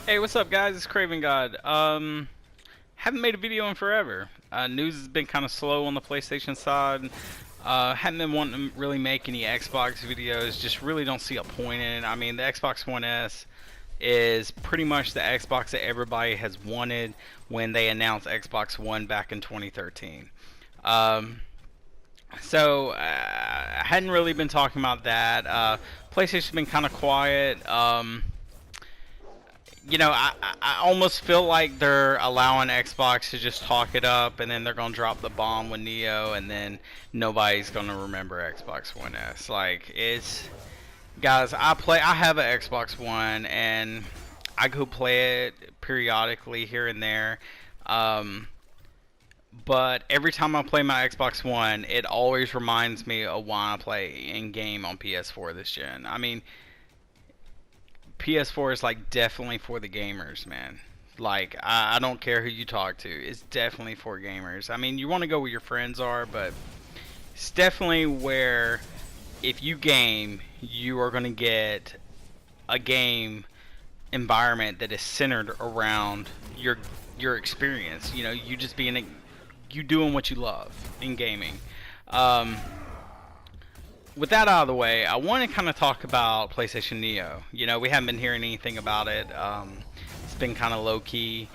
Hey, what's up, guys? It's Craven God. Haven't made a video in forever. News has been kind of slow on the PlayStation side. Haven't been wanting to really make any Xbox videos. Just really don't see a point in it. I mean, the Xbox One S is pretty much the Xbox that everybody has wanted when they announced Xbox One back in 2013. Um, I hadn't really been talking about that. PlayStation's been kind of quiet. I almost feel like they're allowing Xbox to just talk it up, and then they're gonna drop the bomb with Neo, and then nobody's gonna remember Xbox One S. Like it's, guys, I have an Xbox One, and I go play it periodically here and there. Um, but every time I play my Xbox One, it always reminds me of why I play in game on PS4 this gen. I mean, PS4 is like definitely for the gamers, man. Like I don't care who you talk to, it's definitely for gamers. I mean, you want to go where your friends are, but it's definitely where if you game, you are going to get a game environment that is centered around your experience. You know, you just you doing what you love in gaming. Um, with that out of the way, I want to kind of talk about PlayStation Neo. You know, we haven't been hearing anything about it. It's been kind of low key.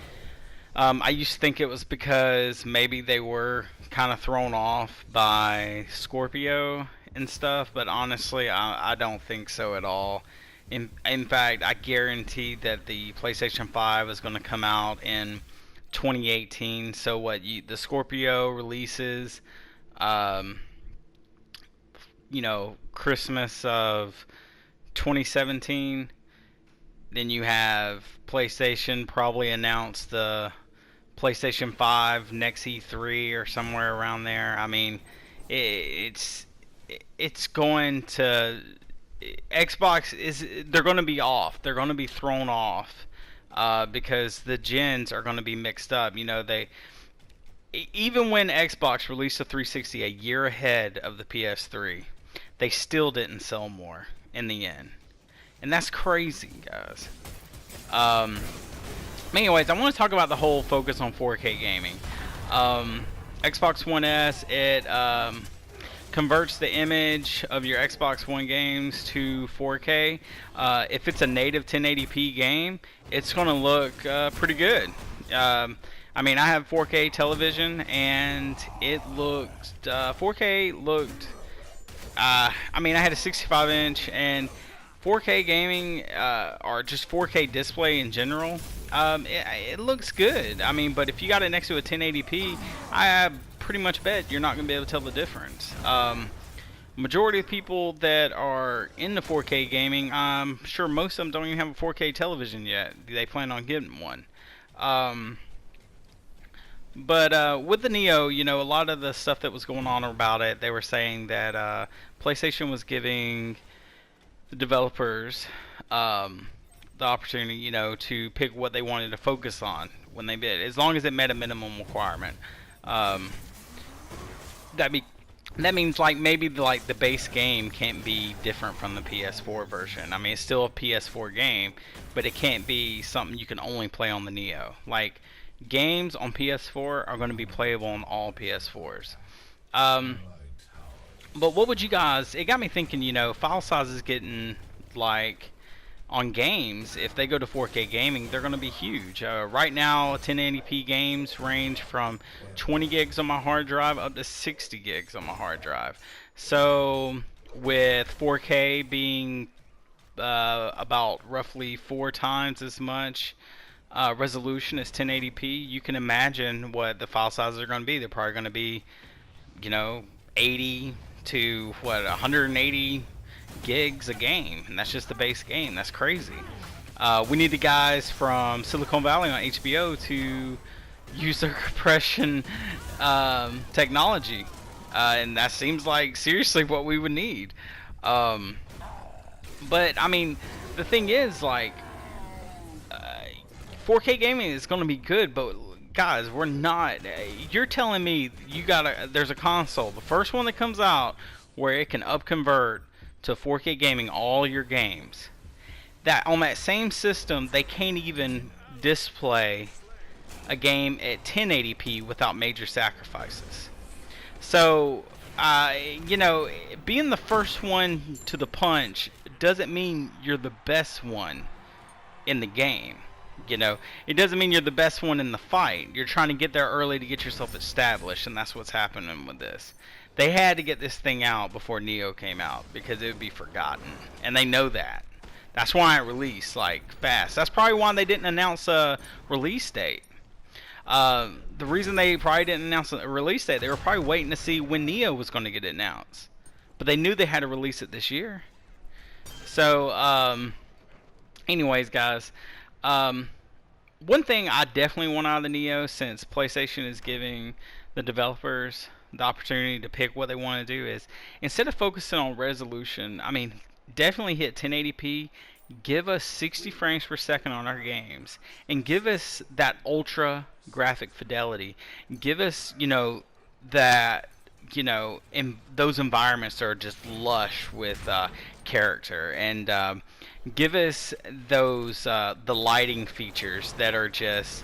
I used to think it was because maybe they were kind of thrown off by Scorpio and stuff, but honestly, I don't think so at all. In fact, I guarantee that the PlayStation 5 is going to come out in 2018. So the Scorpio releases, um, Christmas of 2017. Then you have PlayStation probably announce the PlayStation 5 next E3 or somewhere around there. I mean, it's it's going to Xbox is they're going to be off. They're going to be thrown off because the gens are going to be mixed up. You know, even when Xbox released the 360 a year ahead of the PS3, they still didn't sell more in the end, and that's crazy, guys. Um, Anyways, I want to talk about the whole focus on 4K gaming. Xbox One S, it converts the image of your Xbox One games to 4K. If it's a native 1080p game, it's going to look pretty good. I mean, I have 4K television, and it looked 4K looked. I mean, I had a 65-inch, and 4K gaming or just 4K display in general, it looks good. I mean, but if you got it next to a 1080p, I pretty much bet you're not going to be able to tell the difference. Majority of people that are into 4K gaming, I'm sure most of them don't even have a 4K television yet. They plan on getting one. But with the Neo, you know, a lot of the stuff that was going on about it, they were saying that PlayStation was giving the developers the opportunity, you know, to pick what they wanted to focus on when they bid, as long as it met a minimum requirement. Um, that be that means like maybe the base game can't be different from the PS4 version. I mean, it's still a PS4 game, but it can't be something you can only play on the Neo. Like games on PS4 are going to be playable on all PS4s. Um, but what would you guys? It got me thinking. You know, file size is getting like on games. If they go to 4K gaming, they're going to be huge. Right now, 1080p games range from 20 gigs on my hard drive up to 60 gigs on my hard drive. So with 4K being about roughly 4 times as much resolution as 1080p, you can imagine what the file sizes are going to be. They're probably going to be, you know, 80 to 180 gigs a game, and that's just the base game. That's crazy. We need the guys from Silicon Valley on HBO to use their compression technology, and that seems like seriously what we would need. But I mean, the thing is, like, 4K gaming is going to be good, but guys, we're not. You're telling me there's a console, the first one that comes out, where it can upconvert to 4K gaming all your games. that on that same system they can't even display a game at 1080p without major sacrifices. So, you know, being the first one to the punch doesn't mean you're the best one in the game. You know, it doesn't mean you're the best one in the fight. You're trying to get there early to get yourself established, and that's what's happening with this. They had to get this thing out before Neo came out because it would be forgotten, and they know that. That's why it released like fast. That's probably why they didn't announce a release date. The reason they probably didn't announce a release date, they were probably waiting to see when Neo was going to get announced. But they knew they had to release it this year. So, anyways, guys, one thing I definitely want out of the Neo, since PlayStation is giving the developers the opportunity to pick what they want to do, is instead of focusing on resolution, I mean, definitely hit 1080p. Give us 60 frames per second on our games, and give us that ultra graphic fidelity. Give us, you know, that, you know, in those environments that are just lush with character, and give us those the lighting features that are just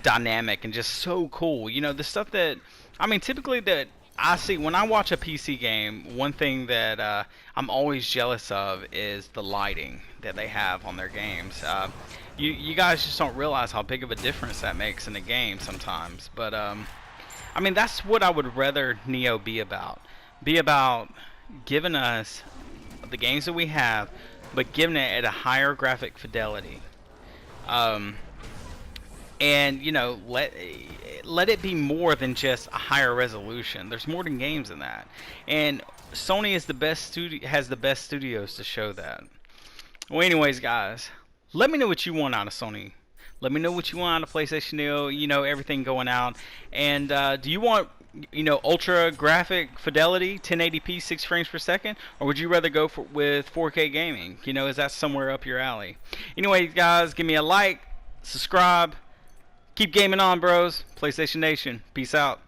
dynamic and just so cool. You know, the stuff that, I mean, typically that I see when I watch a PC game, one thing that I'm always jealous of is the lighting that they have on their games. You guys just don't realize how big of a difference that makes in a game sometimes. But I mean, that's what I would rather Neo be about. Be about giving us the games that we have, but giving it at a higher graphic fidelity. And you know, let it be more than just a higher resolution. There's more than games than that, and Sony is the best has the best studios to show that. Well, anyways, guys, let me know what you want out of Sony. Let me know what you want out of PlayStation Neo. You know, everything going out, and do you want, you know, ultra graphic fidelity, 1080p, 6 frames per second, or would you rather go with 4K gaming? You know, is that somewhere up your alley? Anyways, guys, give me a like, subscribe. Keep gaming on, bros. PlayStation Nation. Peace out.